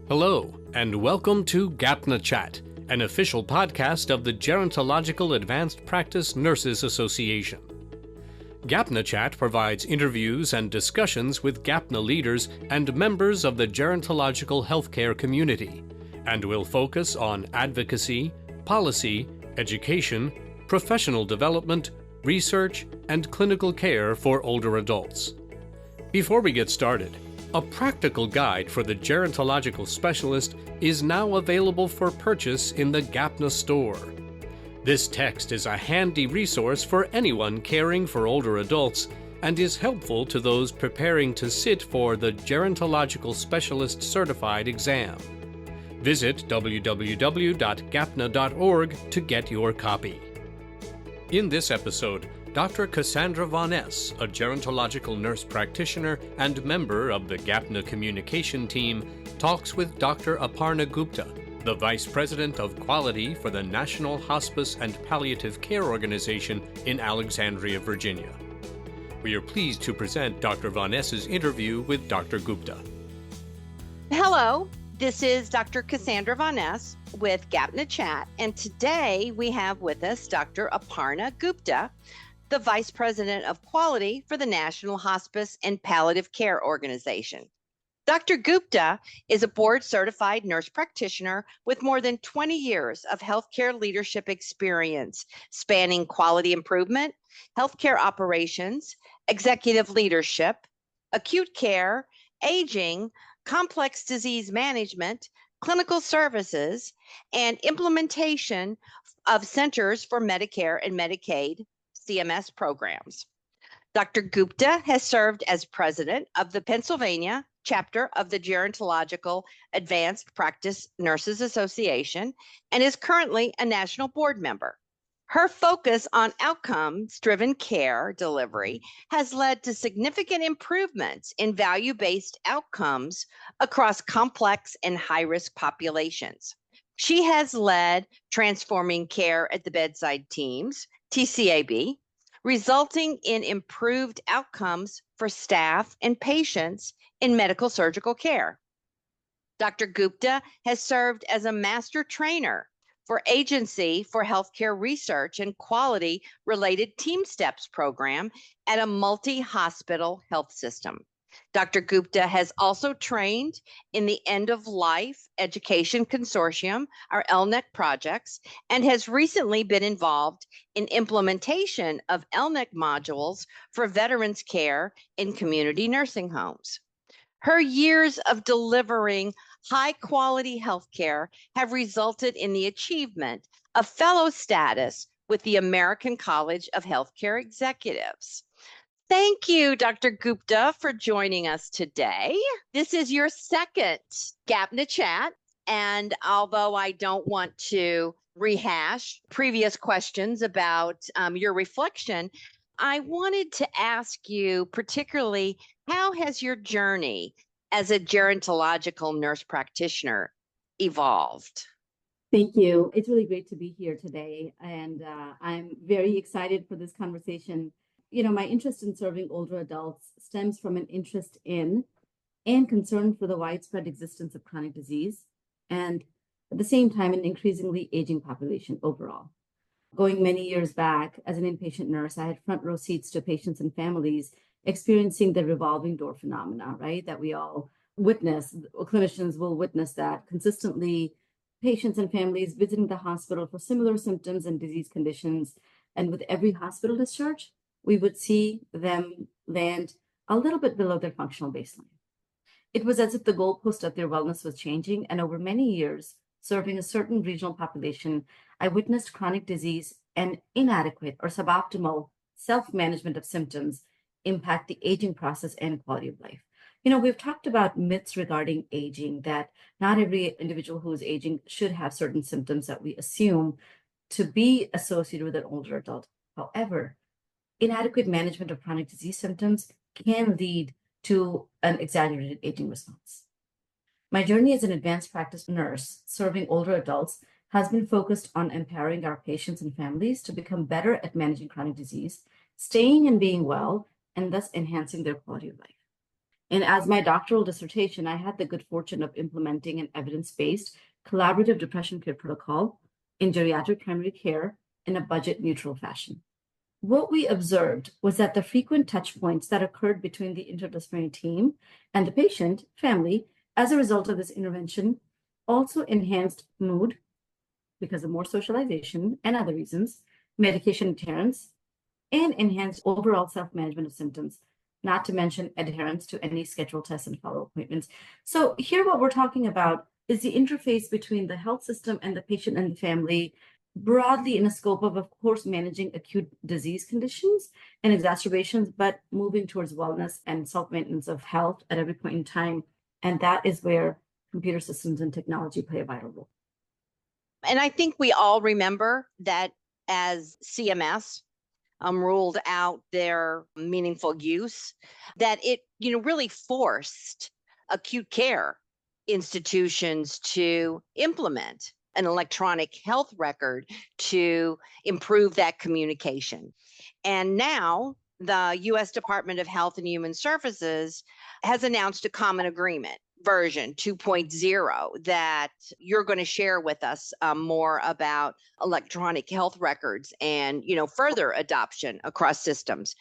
Hello, and welcome to GAPNA Chat, an official podcast of the Gerontological Advanced Practice Nurses Association. GAPNA Chat provides interviews and discussions with GAPNA leaders and members of the gerontological healthcare community, and will focus on advocacy, policy, education, professional development, research, and clinical care for older adults. Before we get started, a practical guide for the gerontological specialist is now available for purchase in the GAPNA store. This text is a handy resource for anyone caring for older adults and is helpful to those preparing to sit for the Gerontological Specialist Certified exam. Visit www.gapna.org to get your copy. In this episode, Dr. Cassandra Von S., a gerontological nurse practitioner and member of the GAPNA communication team, talks with Dr. Aparna Gupta, the Vice President of Quality for the National Hospice and Palliative Care Organization in Alexandria, Virginia. We are pleased to present Dr. Von S.'s interview with Dr. Gupta. Hello, this is Dr. Cassandra Von S. with GAPNA Chat, and today we have with us Dr. Aparna Gupta, the Vice President of Quality for the National Hospice and Palliative Care Organization. Dr. Gupta is a board-certified nurse practitioner with more than 20 years of healthcare leadership experience, spanning quality improvement, healthcare operations, executive leadership, acute care, aging, complex disease management, clinical services, and implementation of Centers for Medicare and Medicaid CMS programs. Dr. Gupta has served as president of the Pennsylvania chapter of the Gerontological Advanced Practice Nurses Association and is currently a national board member. Her focus on outcomes-driven care delivery has led to significant improvements in value-based outcomes across complex and high-risk populations. She has led Transforming Care at the Bedside Teams, TCAB, resulting in improved outcomes for staff and patients in medical surgical care. Dr. Gupta has served as a master trainer for Agency for Healthcare Research and Quality Related Team Steps program at a multi-hospital health system. Dr. Gupta has also trained in the End-of-Life Education Consortium, our LNEC projects, and has recently been involved in implementation of LNEC modules for veterans care in community nursing homes. Her years of delivering high-quality healthcare have resulted in the achievement of fellow status with the American College of Healthcare Executives. Thank you, Dr. Gupta, for joining us today. This is your second GAPNA Chat, and although I don't want to rehash previous questions about your reflection, I wanted to ask you particularly, how has your journey as a gerontological nurse practitioner evolved? Thank you. It's really great to be here today, and I'm very excited for this conversation. You know, my interest in serving older adults stems from an interest in and concern for the widespread existence of chronic disease, and at the same time, an increasingly aging population overall. Going many years back, as an inpatient nurse, I had front row seats to patients and families experiencing the revolving door phenomena, right? That we all witness, clinicians will witness that consistently, patients and families visiting the hospital for similar symptoms and disease conditions. And with every hospital discharge, we would see them land a little bit below their functional baseline. It was as if the goalpost of their wellness was changing, and over many years, serving a certain regional population, I witnessed chronic disease and inadequate or suboptimal self-management of symptoms impact the aging process and quality of life. You know, we've talked about myths regarding aging, that not every individual who is aging should have certain symptoms that we assume to be associated with an older adult. However, inadequate management of chronic disease symptoms can lead to an exaggerated aging response. My journey as an advanced practice nurse serving older adults has been focused on empowering our patients and families to become better at managing chronic disease, staying and being well, and thus enhancing their quality of life. And as my doctoral dissertation, I had the good fortune of implementing an evidence-based collaborative depression care protocol in geriatric primary care in a budget-neutral fashion. What we observed was that the frequent touch points that occurred between the interdisciplinary team and the patient family as a result of this intervention also enhanced mood because of more socialization and other reasons, medication adherence, and enhanced overall self-management of symptoms, not to mention adherence to any scheduled tests and follow-up appointments. So here what we're talking about is the interface between the health system and the patient and the family, broadly in a scope of course, managing acute disease conditions and exacerbations, but moving towards wellness and self-maintenance of health at every point in time. And that is where computer systems and technology play a vital role. And I think we all remember that as CMS ruled out their meaningful use, that it really forced acute care institutions to implement an electronic health record to improve that communication. And now the U.S. Department of Health and Human Services has announced a common agreement, version 2.0, that you're going to share with us more about electronic health records and further adoption across systems.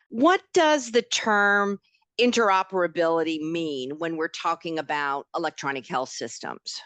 What does the term interoperability mean when we're talking about electronic health systems?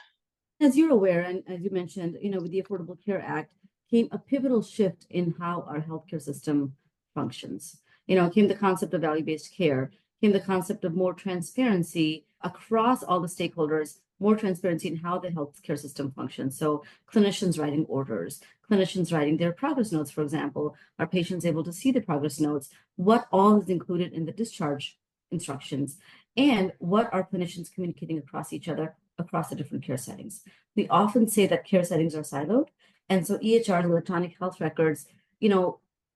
As you're aware, and as you mentioned, with the Affordable Care Act came a pivotal shift in how our healthcare system functions. Came the concept of value-based care, came the concept of more transparency across all the stakeholders, more transparency in how the healthcare system functions. So clinicians writing orders, clinicians writing their progress notes, for example, are patients able to see the progress notes, what all is included in the discharge instructions, and what are clinicians communicating across each other, across the different care settings. We often say that care settings are siloed, and so EHRs, electronic health records,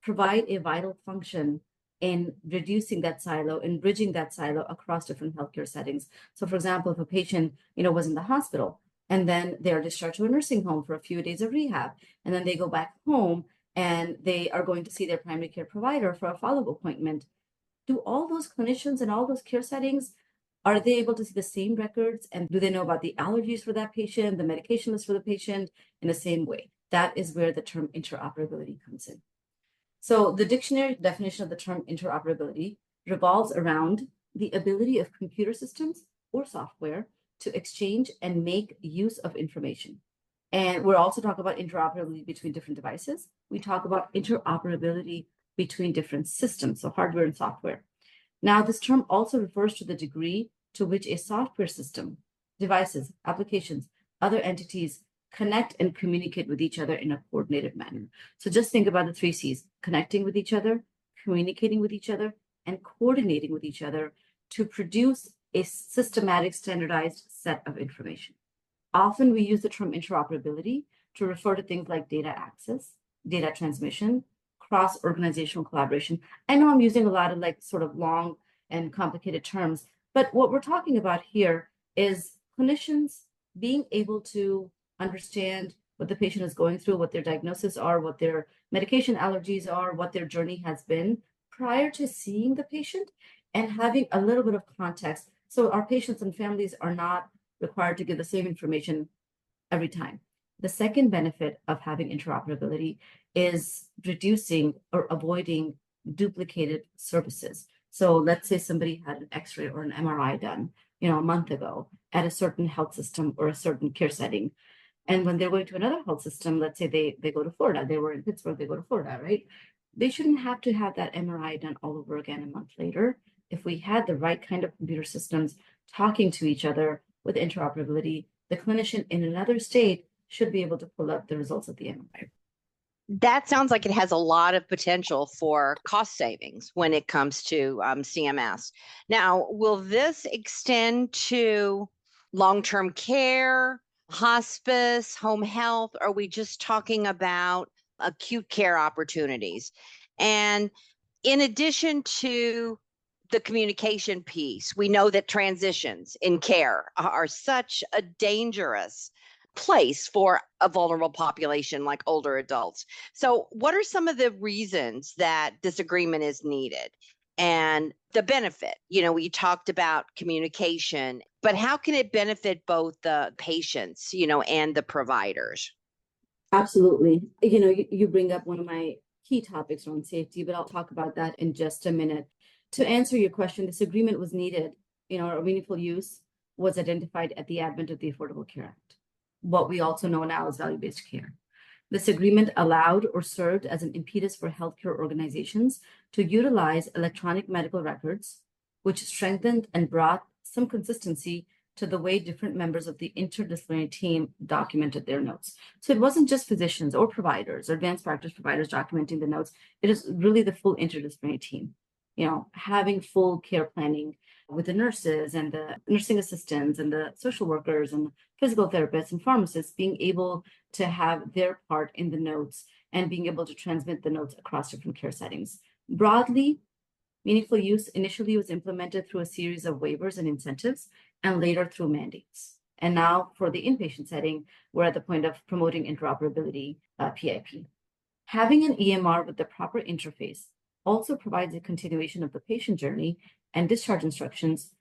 provide a vital function in reducing that silo and bridging that silo across different healthcare settings. So for example, if a patient, was in the hospital and then they're discharged to a nursing home for a few days of rehab, and then they go back home and they are going to see their primary care provider for a follow-up appointment, do all those clinicians and all those care settings, are they able to see the same records? And do they know about the allergies for that patient, the medication list for the patient in the same way? That is where the term interoperability comes in. So the dictionary definition of the term interoperability revolves around the ability of computer systems or software to exchange and make use of information. And we're also talking about interoperability between different devices. We talk about interoperability between different systems, so hardware and software. Now, this term also refers to the degree to which a software system, devices, applications, other entities connect and communicate with each other in a coordinated manner. So just think about the 3 C's: connecting with each other, communicating with each other, and coordinating with each other to produce a systematic, standardized set of information. Often we use the term interoperability to refer to things like data access, data transmission, cross-organizational collaboration. I know I'm using a lot of sort of long and complicated terms, but what we're talking about here is clinicians being able to understand what the patient is going through, what their diagnoses are, what their medication allergies are, what their journey has been prior to seeing the patient, and having a little bit of context. So our patients and families are not required to give the same information every time. The second benefit of having interoperability is reducing or avoiding duplicated services. So let's say somebody had an X-ray or an MRI done, a month ago at a certain health system or a certain care setting. And when they're going to another health system, let's say they go to Florida, they were in Pittsburgh, they go to Florida, right? They shouldn't have to have that MRI done all over again a month later. If we had the right kind of computer systems talking to each other with interoperability, the clinician in another state should be able to pull up the results of the MRI. That sounds like it has a lot of potential for cost savings when it comes to CMS. Now, will this extend to long-term care, hospice, home health? Or are we just talking about acute care opportunities? And in addition to the communication piece, we know that transitions in care are such a dangerous place for a vulnerable population like older adults. So what are some of the reasons that this agreement is needed? and the benefit. We talked about communication, but how can it benefit both the patients, and the providers? Absolutely. You bring up one of my key topics around safety, but I'll talk about that in just a minute. To answer your question, this agreement was needed, or meaningful use was identified at the advent of the Affordable Care Act, what we also know now as value-based care. This agreement allowed or served as an impetus for healthcare organizations to utilize electronic medical records, which strengthened and brought some consistency to the way different members of the interdisciplinary team documented their notes. So it wasn't just physicians or providers or advanced practice providers documenting the notes. It is really the full interdisciplinary team, having full care planning with the nurses and the nursing assistants and the social workers and physical therapists and pharmacists being able to have their part in the notes and being able to transmit the notes across different care settings. Broadly, meaningful use initially was implemented through a series of waivers and incentives, and later through mandates. And now for the inpatient setting, we're at the point of promoting interoperability, PIP. Having an EMR with the proper interface also provides a continuation of the patient journey and discharge instructions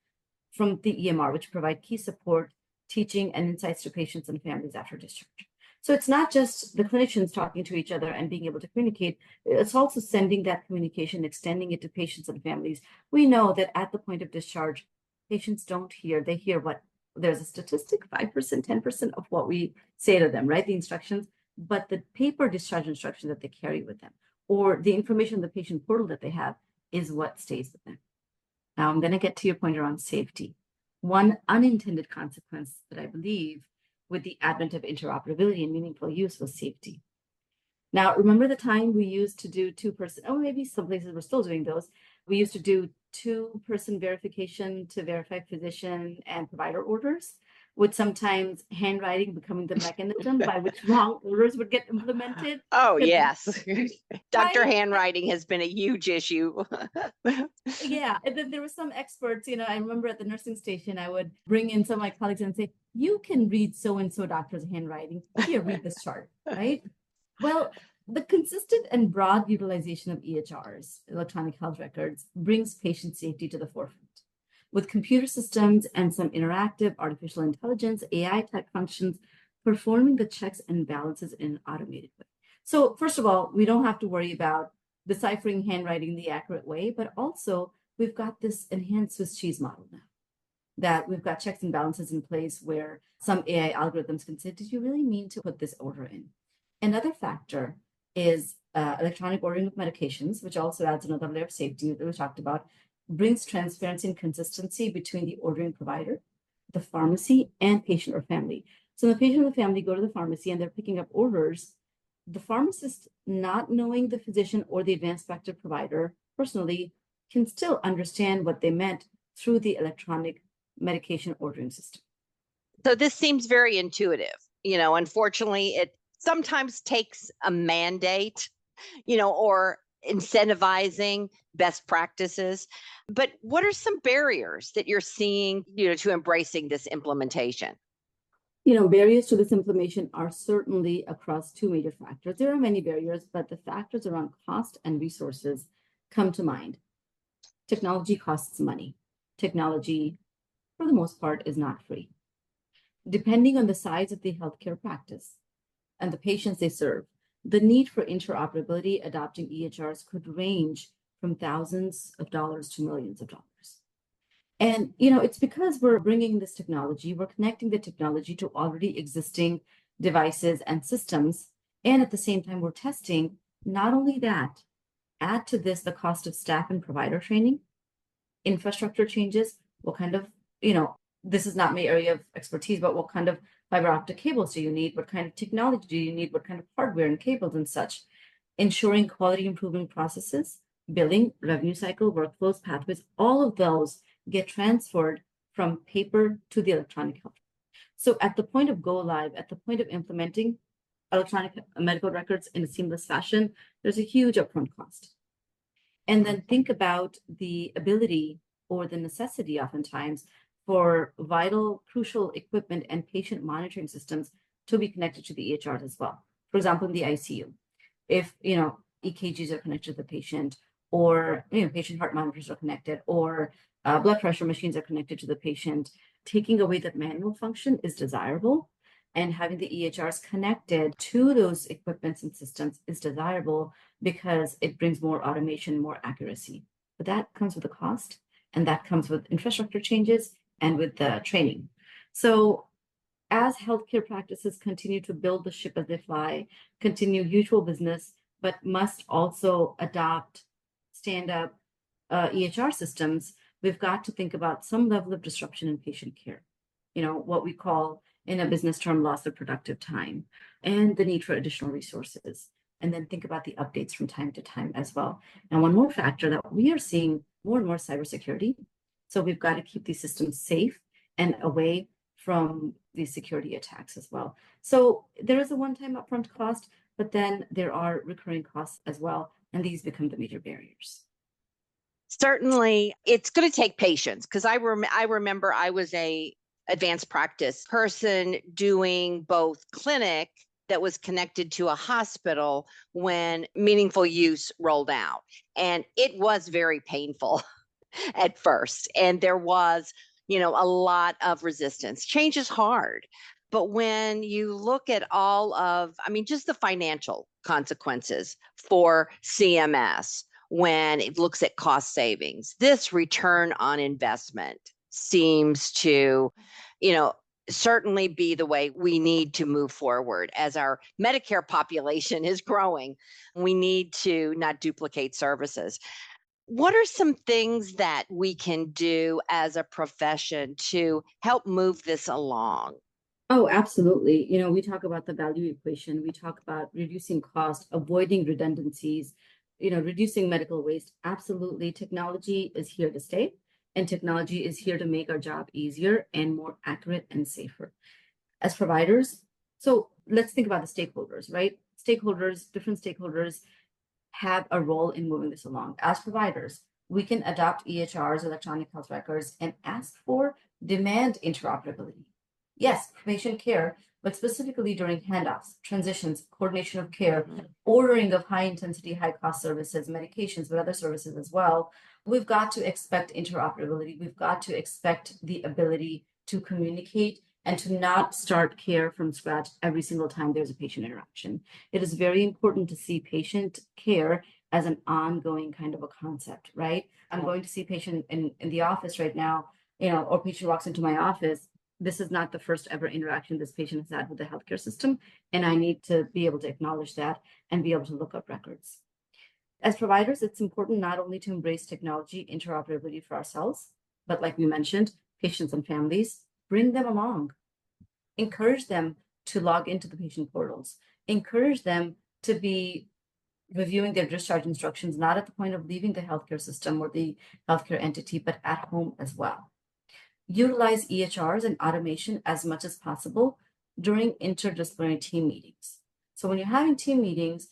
from the EMR, which provide key support, teaching, and insights to patients and families after discharge. So it's not just the clinicians talking to each other and being able to communicate, it's also sending that communication, extending it to patients and families. We know that at the point of discharge, patients don't hear, they hear what, there's a statistic, 5%, 10% of what we say to them, right? The instructions, but the paper discharge instruction that they carry with them, or the information in the patient portal that they have, is what stays with them. Now I'm going to get to your point around safety. One unintended consequence that I believe with the advent of interoperability and meaningful use was safety. Now, remember the time we used to do two-person, or maybe some places we're still doing those, we used to do two-person verification to verify physician and provider orders, with sometimes handwriting becoming the mechanism by which wrong orders would get implemented. Oh, yes. Dr. Handwriting has been a huge issue. Yeah. And then there were some experts, I remember at the nursing station, I would bring in some of my colleagues and say, you can read so-and-so doctor's handwriting. Here, read this chart, right? Well, the consistent and broad utilization of EHRs, electronic health records, brings patient safety to the forefront. With computer systems and some interactive artificial intelligence, AI-type functions, performing the checks and balances in an automated way. So first of all, we don't have to worry about deciphering handwriting the accurate way, but also we've got this enhanced Swiss cheese model now, that we've got checks and balances in place where some AI algorithms can say, did you really mean to put this order in? Another factor is electronic ordering of medications, which also adds another layer of safety that we talked about, brings transparency and consistency between the ordering provider, the pharmacy, and patient or family. So the patient or the family go to the pharmacy and they're picking up orders. The pharmacist, not knowing the physician or the advanced practice provider personally, can still understand what they meant through the electronic medication ordering system. So this seems very intuitive. Unfortunately, it sometimes takes a mandate, or incentivizing best practices. But what are some barriers that you're seeing, to embracing this implementation? Barriers to this implementation are certainly across two major factors. There are many barriers, but the factors around cost and resources come to mind. Technology costs money. Technology, for the most part, is not free. Depending on the size of the healthcare practice and the patients they serve, the need for interoperability adopting EHRs could range from thousands of dollars to millions of dollars. And, it's because we're bringing this technology, we're connecting the technology to already existing devices and systems. And at the same time, we're testing. Not only that, add to this the cost of staff and provider training, infrastructure changes, what kind of, this is not my area of expertise, but what kind of fiber optic cables do you need? What kind of technology do you need? What kind of hardware and cables and such? Ensuring quality improvement processes, billing, revenue cycle, workflows, pathways, all of those get transferred from paper to the electronic health. So at the point of go live, at the point of implementing electronic medical records in a seamless fashion, there's a huge upfront cost. And then think about the ability or the necessity oftentimes for vital, crucial equipment and patient monitoring systems to be connected to the EHRs as well. For example, in the ICU, if EKGs are connected to the patient, or patient heart monitors are connected, or blood pressure machines are connected to the patient. Taking away that manual function is desirable, and having the EHRs connected to those equipments and systems is desirable because it brings more automation, more accuracy. But that comes with a cost, and that comes with infrastructure changes and with the training. So as healthcare practices continue to build the ship as they fly, continue usual business, but must also adopt stand-up EHR systems, we've got to think about some level of disruption in patient care. What we call in a business term, loss of productive time, and the need for additional resources. And then think about the updates from time to time as well. And one more factor that we are seeing more and more cybersecurity. So we've got to keep these systems safe and away from these security attacks as well. So there is a one-time upfront cost, but then there are recurring costs as well. And these become the major barriers. Certainly, it's going to take patience because I remember I was a advanced practice person doing both clinic that was connected to a hospital when meaningful use rolled out. And it was very painful at first. And there was, a lot of resistance. Change is hard. But when you look at all of, just the financial consequences for CMS, when it looks at cost savings, this return on investment seems to, certainly be the way we need to move forward. As our Medicare population is growing, we need to not duplicate services. What are some things that we can do as a profession to help move this along? Oh, absolutely. We talk about the value equation. We talk about reducing cost, avoiding redundancies, reducing medical waste. Absolutely. Technology is here to stay, and technology is here to make our job easier and more accurate and safer. As providers, so let's think about the stakeholders, right? Different stakeholders have a role in moving this along. As providers, we can adopt EHRs, electronic health records, and ask for demand interoperability. Yes, patient care, but specifically during handoffs, transitions, coordination of care, ordering of high intensity, high cost services, medications, but other services as well. We've got to expect interoperability. We've got to expect the ability to communicate and to not start care from scratch every single time there's a patient interaction. It is very important to see patient care as an ongoing kind of a concept, right? I'm going to see patient in the office right now, or patient walks into my office. This is not the first ever interaction this patient has had with the healthcare system, and I need to be able to acknowledge that and be able to look up records. As providers, it's important not only to embrace technology interoperability for ourselves, but like we mentioned, patients and families, bring them along. Encourage them to log into the patient portals. Encourage them to be reviewing their discharge instructions, not at the point of leaving the healthcare system or the healthcare entity, but at home as well. Utilize EHRs and automation as much as possible during interdisciplinary team meetings. So when you're having team meetings,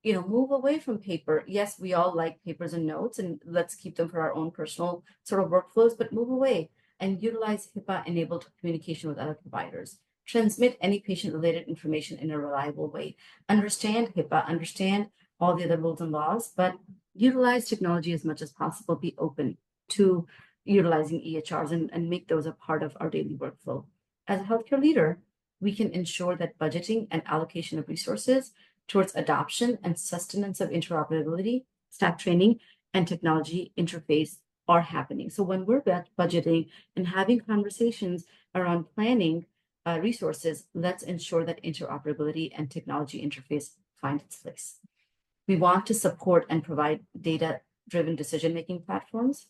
move away from paper. Yes, we all like papers and notes, and let's keep them for our own personal sort of workflows, but move away and utilize HIPAA-enabled communication with other providers. Transmit any patient-related information in a reliable way. Understand HIPAA, understand all the other rules and laws, but utilize technology as much as possible. Be open to utilizing EHRs and make those a part of our daily workflow. As a healthcare leader, we can ensure that budgeting and allocation of resources towards adoption and sustenance of interoperability, staff training, and technology interface are happening. So when we're budgeting and having conversations around planning resources, let's ensure that interoperability and technology interface find its place. We want to support and provide data-driven decision-making platforms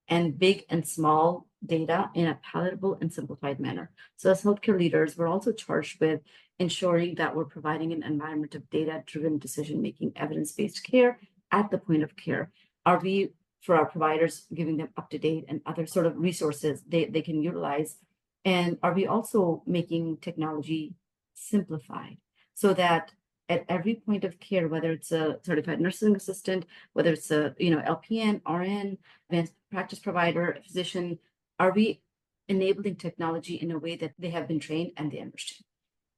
and big and small data in a palatable and simplified manner. So as healthcare leaders, we're also charged with ensuring that we're providing an environment of data-driven decision-making, evidence-based care at the point of care. Are we, for our providers, giving them up-to-date and other sort of resources they can utilize? And are we also making technology simplified so that at every point of care, whether it's a certified nursing assistant, whether it's a LPN, RN, advanced practice provider, physician, are we enabling technology in a way that they have been trained and they understand?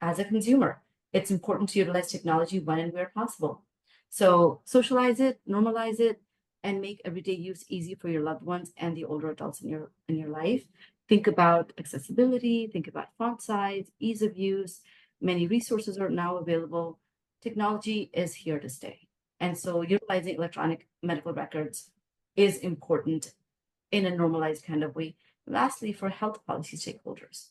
As a consumer, it's important to utilize technology when and where possible. So socialize it, normalize it, and make everyday use easy for your loved ones and the older adults in your life. Think about accessibility, think about font size, ease of use. Many resources are now available. Technology is here to stay. And so utilizing electronic medical records is important in a normalized kind of way. Lastly, for health policy stakeholders,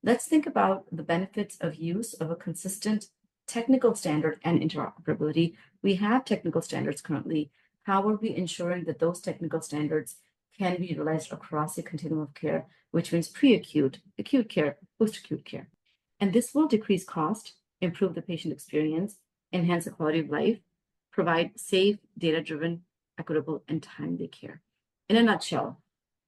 let's think about the benefits of use of a consistent technical standard and interoperability. We have technical standards currently. How are we ensuring that those technical standards can be utilized across the continuum of care, which means pre-acute, acute care, post-acute care? And this will decrease cost, improve the patient experience, enhance the quality of life, provide safe, data-driven, equitable, and timely care. In a nutshell,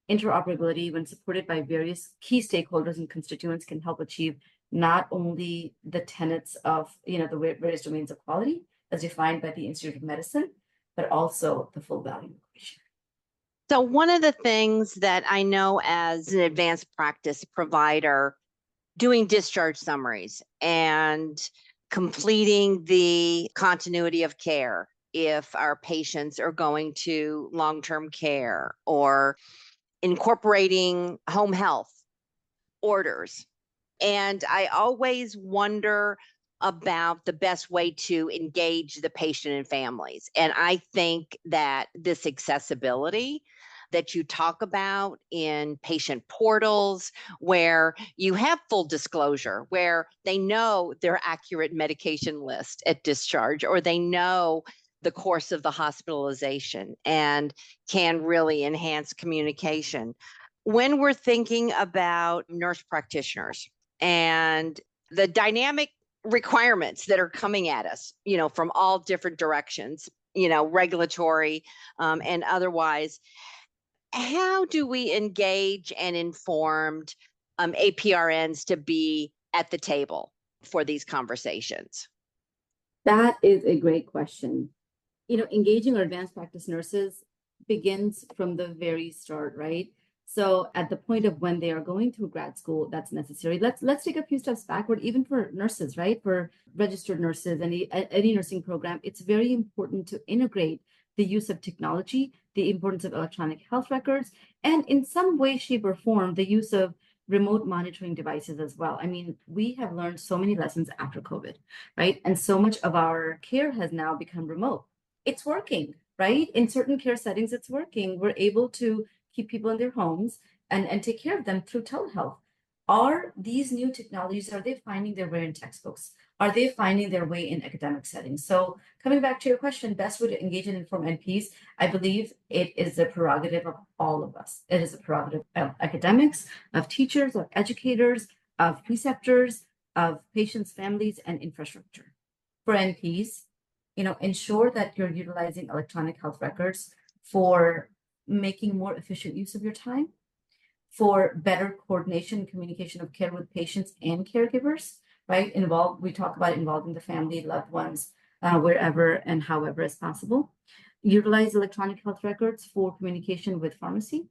interoperability, when supported by various key stakeholders and constituents, can help achieve not only the tenets of the various domains of quality as defined by the Institute of Medicine, but also the full value equation. So one of the things that I know as an advanced practice provider, doing discharge summaries and completing the continuity of care if our patients are going to long-term care, or incorporating home health orders. And I always wonder about the best way to engage the patient and families. And I think that this accessibility that you talk about in patient portals, where you have full disclosure, where they know their accurate medication list at discharge, or they know the course of the hospitalization, and can really enhance communication. When we're thinking about nurse practitioners and the dynamic requirements that are coming at us, from all different directions, regulatory and otherwise, how do we engage and informed APRNs to be at the table for these conversations? That is a great question. Engaging our advanced practice nurses begins from the very start, right? So at the point of when they are going through grad school, that's necessary. Let's take a few steps backward, even for nurses, right? For registered nurses and any nursing program, it's very important to integrate the use of technology, the importance of electronic health records, and in some way, shape, or form, the use of remote monitoring devices as well. I mean, we have learned so many lessons after COVID, right? And so much of our care has now become remote. It's working, right? In certain care settings, it's working. We're able to keep people in their homes and take care of them through telehealth. Are these new technologies, are they finding their way in textbooks? Are they finding their way in academic settings? So coming back to your question, best way to engage and inform NPs, I believe it is a prerogative of all of us. It is a prerogative of academics, of teachers, of educators, of preceptors, of patients, families, and infrastructure. For NPs, ensure that you're utilizing electronic health records for making more efficient use of your time, for better coordination and communication of care with patients and caregivers, right? We talk about involving the family, loved ones, wherever and however as possible. Utilize electronic health records for communication with pharmacy,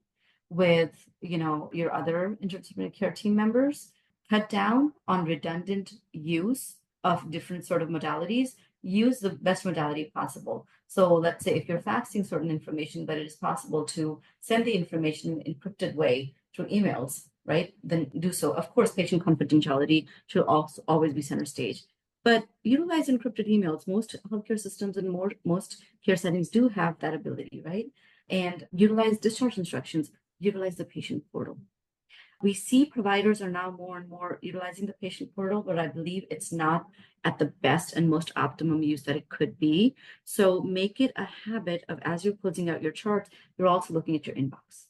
with your other interdisciplinary care team members. Cut down on redundant use of different sort of modalities. Use the best modality possible. So let's say if you're faxing certain information, but it is possible to send the information in an encrypted way through emails, right? Then do so. Of course, patient confidentiality should also always be center stage. But utilize encrypted emails. Most healthcare systems and most care settings do have that ability, right? And utilize discharge instructions. Utilize the patient portal. We see providers are now more and more utilizing the patient portal, but I believe it's not at the best and most optimum use that it could be. So make it a habit of, as you're closing out your charts, you're also looking at your inbox.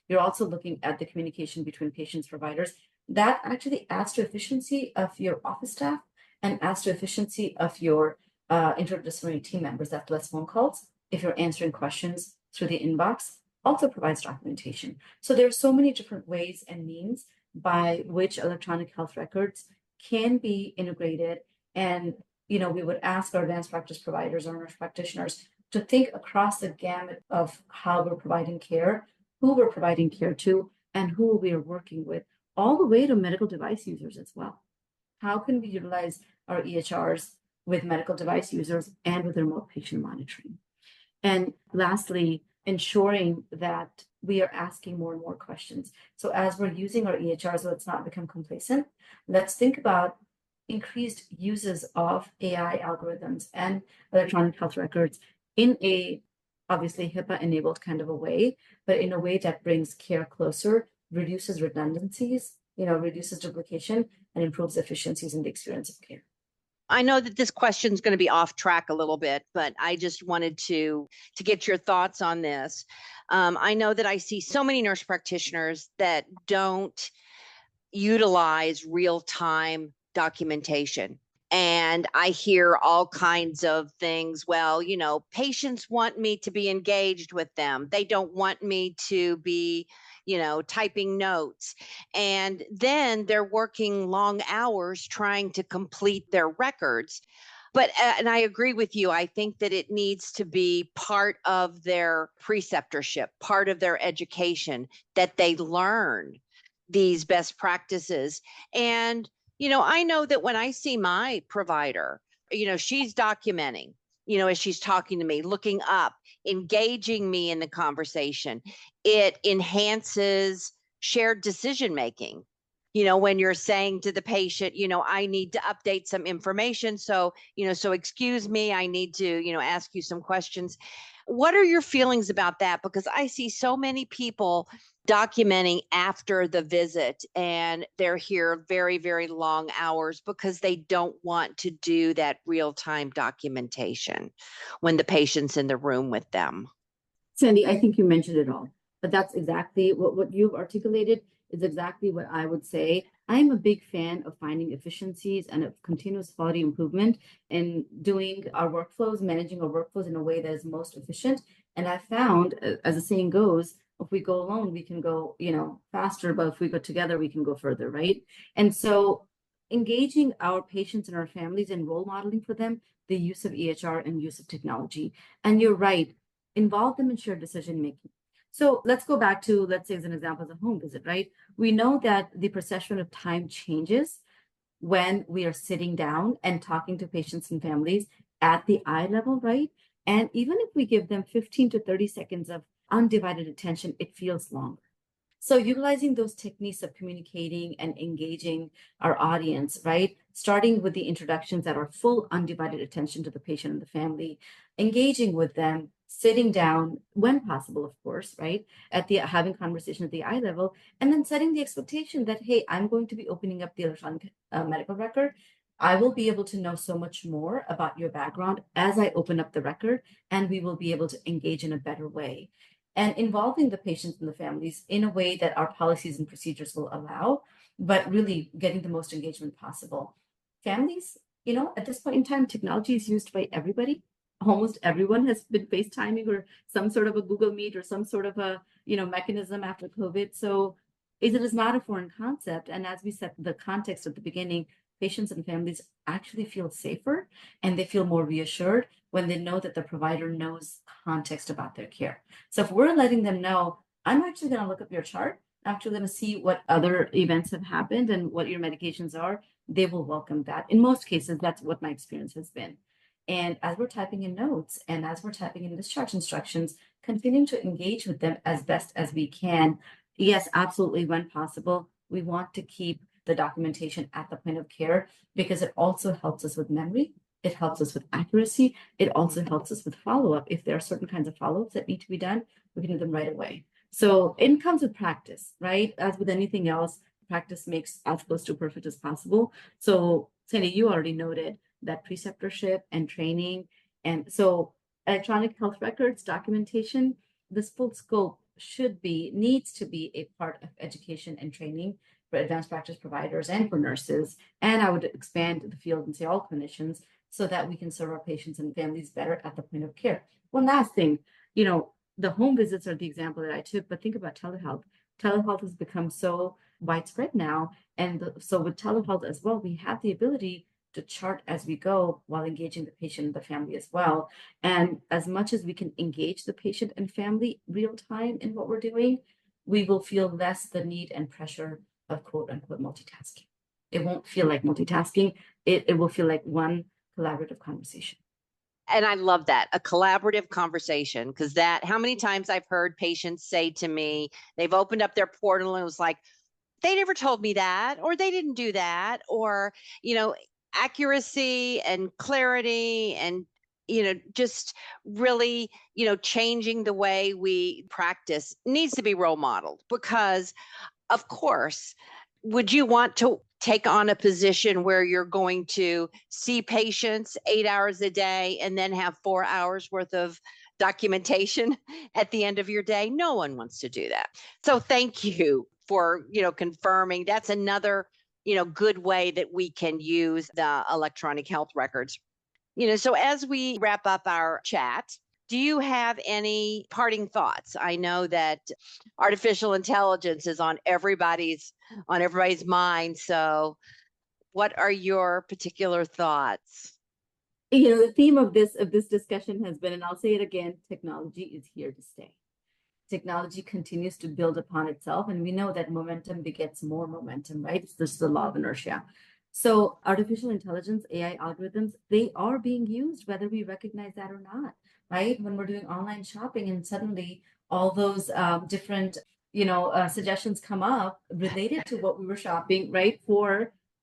You're also looking at the communication between patients, providers. That actually adds to efficiency of your office staff and adds to efficiency of your interdisciplinary team members. That's less phone calls. If you're answering questions through the inbox, also provides documentation. So there are so many different ways and means by which electronic health records can be integrated. And, we would ask our advanced practice providers or nurse practitioners to think across the gamut of how we're providing care, who we're providing care to, and who we are working with, all the way to medical device users as well. How can we utilize our EHRs with medical device users and with remote patient monitoring? And lastly, ensuring that we are asking more and more questions. So as we're using our EHRs, let's not become complacent. Let's think about increased uses of AI algorithms and electronic health records in a obviously HIPAA enabled kind of a way, but in a way that brings care closer, reduces redundancies, reduces duplication, and improves efficiencies in the experience of care. I know that this question is going to be off track a little bit, but I just wanted to get your thoughts on this. I know that I see so many nurse practitioners that don't utilize real-time documentation. And I hear all kinds of things. Well, patients want me to be engaged with them. They don't want me to be, typing notes. And then they're working long hours trying to complete their records. But, and I agree with you, I think that it needs to be part of their preceptorship, part of their education, that they learn these best practices. And I know that when I see my provider, she's documenting, as she's talking to me, looking up, engaging me in the conversation. It enhances shared decision making. When you're saying to the patient, I need to update some information. So, so excuse me, I need to, ask you some questions. What are your feelings about that? Because I see so many people documenting after the visit and they're here very, very long hours because they don't want to do that real-time documentation when the patient's in the room with them. Sandy, I think you mentioned it all, but that's exactly what you've articulated is exactly what I would say. I'm a big fan of finding efficiencies and of continuous quality improvement in doing our workflows, managing our workflows in a way that is most efficient. And I found, as the saying goes, if we go alone, we can go, faster, but if we go together, we can go further, right? And so engaging our patients and our families and role modeling for them, the use of EHR and use of technology. And you're right, involve them in shared decision making. So let's go back to, let's say as an example, as a home visit, right? We know that the perception of time changes when we are sitting down and talking to patients and families at the eye level, right? And even if we give them 15 to 30 seconds of undivided attention, it feels longer. So utilizing those techniques of communicating and engaging our audience, right? Starting with the introductions that are full undivided attention to the patient and the family, engaging with them, sitting down when possible, of course, right? Having conversation at the eye level, and then setting the expectation that, hey, I'm going to be opening up the electronic medical record. I will be able to know so much more about your background as I open up the record, and we will be able to engage in a better way. And involving the patients and the families in a way that our policies and procedures will allow, but really getting the most engagement possible. Families, at this point in time, technology is used by everybody. Almost everyone has been FaceTiming or some sort of a Google Meet or some sort of a, mechanism after COVID. So it is not a foreign concept. And as we set the context at the beginning, patients and families actually feel safer and they feel more reassured when they know that the provider knows context about their care. So if we're letting them know, I'm actually going to look up your chart, I'm actually going to see what other events have happened and what your medications are, they will welcome that. In most cases, that's what my experience has been. And as we're typing in notes and as we're typing in discharge instructions, continuing to engage with them as best as we can. Yes, absolutely, when possible, we want to keep the documentation at the point of care because it also helps us with memory. It helps us with accuracy. It also helps us with follow-up. If there are certain kinds of follow-ups that need to be done, we can do them right away. So it comes with practice, right? As with anything else, practice makes as close to perfect as possible. So Sandy, you already noted that preceptorship and training. And so electronic health records, documentation, this full scope needs to be a part of education and training for advanced practice providers and for nurses. And I would expand the field and say all clinicians so that we can serve our patients and families better at the point of care. One last thing, the home visits are the example that I took, but think about telehealth. Telehealth has become so widespread now. And so with telehealth as well, we have the ability to chart as we go while engaging the patient and the family as well. And as much as we can engage the patient and family real time in what we're doing, we will feel less the need and pressure of quote unquote multitasking. It won't feel like multitasking. It will feel like one collaborative conversation. And I love that, a collaborative conversation, because how many times I've heard patients say to me, they've opened up their portal and it was like, they never told me that, or they didn't do that, or, accuracy and clarity and, just really, changing the way we practice needs to be role modeled, because of course, would you want to take on a position where you're going to see patients 8 hours a day and then have 4 hours worth of documentation at the end of your day? No one wants to do that. So thank you for, confirming. That's another, good way that we can use the electronic health records. So as we wrap up our chat, do you have any parting thoughts? I know that artificial intelligence is on everybody's mind. So what are your particular thoughts? The theme of this discussion has been, and I'll say it again, technology is here to stay. Technology continues to build upon itself, and we know that momentum begets more momentum, right? It's just the law of inertia. So artificial intelligence, AI algorithms, they are being used, whether we recognize that or not, right? When we're doing online shopping and suddenly all those different, suggestions come up related to what we were shopping, right?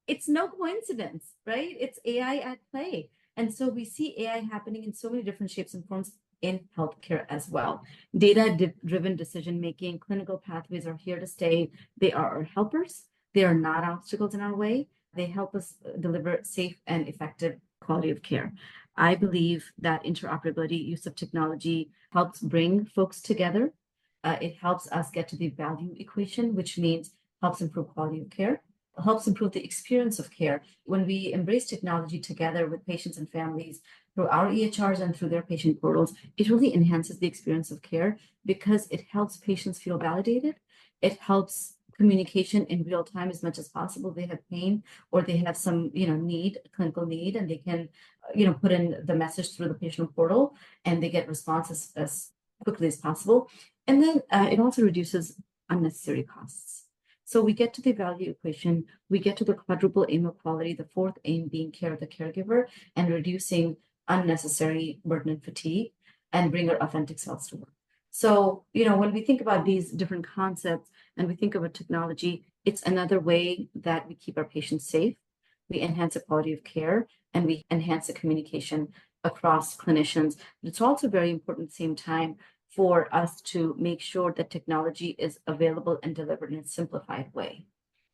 It's no coincidence, right? It's AI at play. And so we see AI happening in so many different shapes and forms in healthcare as well. Data-driven decision-making, clinical pathways are here to stay. They are our helpers. They are not obstacles in our way. They help us deliver safe and effective quality of care. I believe that interoperability, use of technology, helps bring folks together. It helps us get to the value equation, which means helps improve quality of care, helps improve the experience of care. When we embrace technology together with patients and families through our EHRs and through their patient portals, it really enhances the experience of care because it helps patients feel validated. It helps communication in real time as much as possible. They have pain or they have some, clinical need, and they can, put in the message through the patient portal and they get responses as quickly as possible. And then it also reduces unnecessary costs. So we get to the value equation, we get to the quadruple aim of quality, the fourth aim being care of the caregiver and reducing unnecessary burden and fatigue and bring our authentic selves to work. So, when we think about these different concepts and we think about technology, it's another way that we keep our patients safe, we enhance the quality of care, and we enhance the communication across clinicians. But it's also very important at the same time for us to make sure that technology is available and delivered in a simplified way,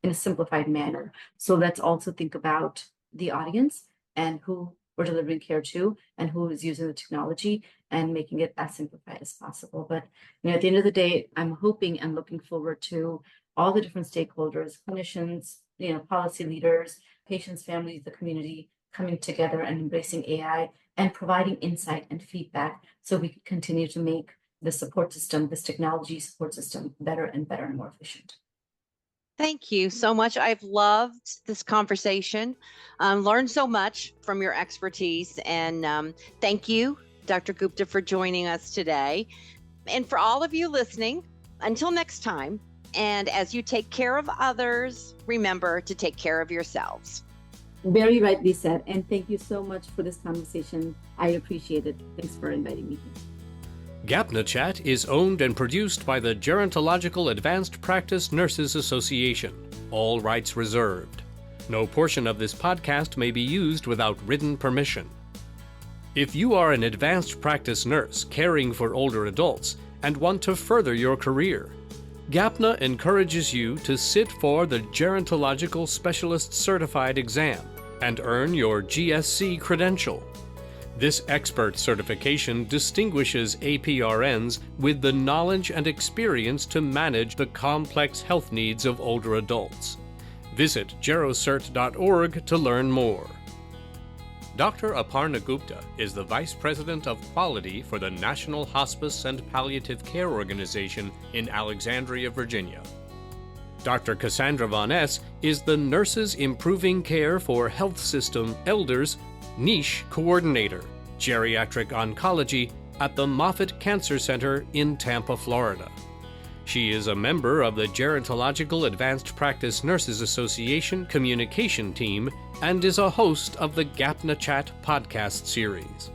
in a simplified manner. So let's also think about the audience and who we're delivering care to and who is using the technology and making it as simplified as possible. But at the end of the day, I'm hoping and looking forward to all the different stakeholders, clinicians, policy leaders, patients, families, the community coming together and embracing AI and providing insight and feedback so we can continue to make the support system, this technology support system, better and better and more efficient. Thank you so much. I've loved this conversation, learned so much from your expertise, and thank you, Dr. Gupta, for joining us today. And for all of you listening, until next time, and as you take care of others, remember to take care of yourselves. Very rightly said, and thank you so much for this conversation. I appreciate it. Thanks for inviting me. GAPNA Chat is owned and produced by the Gerontological Advanced Practice Nurses Association. All rights reserved. No portion of this podcast may be used without written permission. If you are an advanced practice nurse caring for older adults and want to further your career, GAPNA encourages you to sit for the Gerontological Specialist Certified exam and earn your GSC credential. This expert certification distinguishes APRNs with the knowledge and experience to manage the complex health needs of older adults. Visit gerocert.org to learn more. Dr. Aparna Gupta is the Vice President of Quality for the National Hospice and Palliative Care Organization in Alexandria, Virginia. Dr. Cassandra Von Ness is the Nurses Improving Care for Healthsystem Elders Niche Coordinator, Geriatric Oncology at the Moffitt Cancer Center in Tampa, Florida. She is a member of the Gerontological Advanced Practice Nurses Association communication team and is a host of the GAPNA Chat podcast series.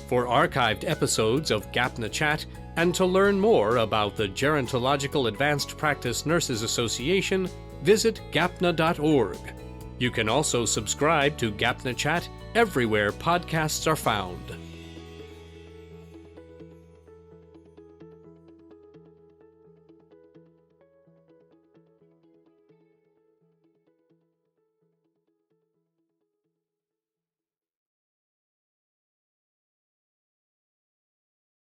For archived episodes of GAPNA Chat and to learn more about the Gerontological Advanced Practice Nurses Association, visit gapna.org. You can also subscribe to GAPNA Chat everywhere podcasts are found.